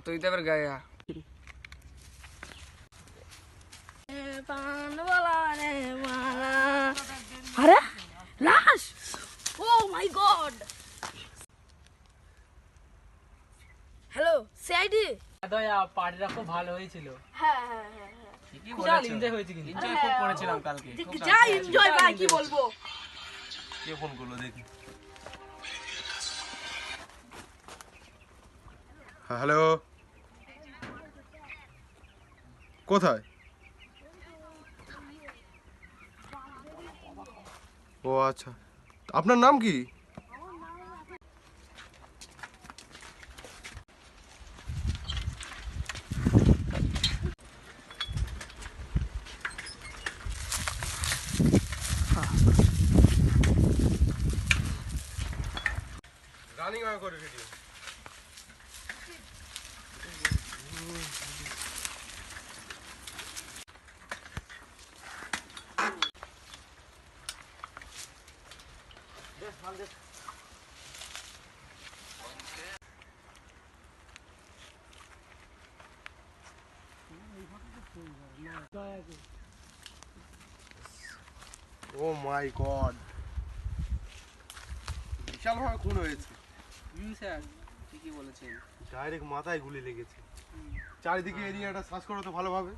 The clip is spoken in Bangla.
তুই তো এবার গায়া আরে লাশ, ও মাই গড। Hello CID. দয়া পার্টিটা খুব ভালো হয়েছিল। হ্যাঁ হ্যাঁ হ্যাঁ হ্যাঁ, খুব এনজয় হয়েছে কিন্তু এনজয় খুব করেছিলাম কালকে। যা এনজয় ভাই কি বলবো। কে ফোন করলো দেখি। হ্যালো, কোথায়? ও আচ্ছা, আপনার নাম কি? রানিং করে ভিডিও। ও মাই গড, বিশাল ভাবে খুন হয়েছে। স্যার ঠিকই বলেছেন। ডাইরেক্ট মাথায় গুলি লেগেছে। চারিদিকে এরিয়াটা সার্চ করো তো ভালোভাবে।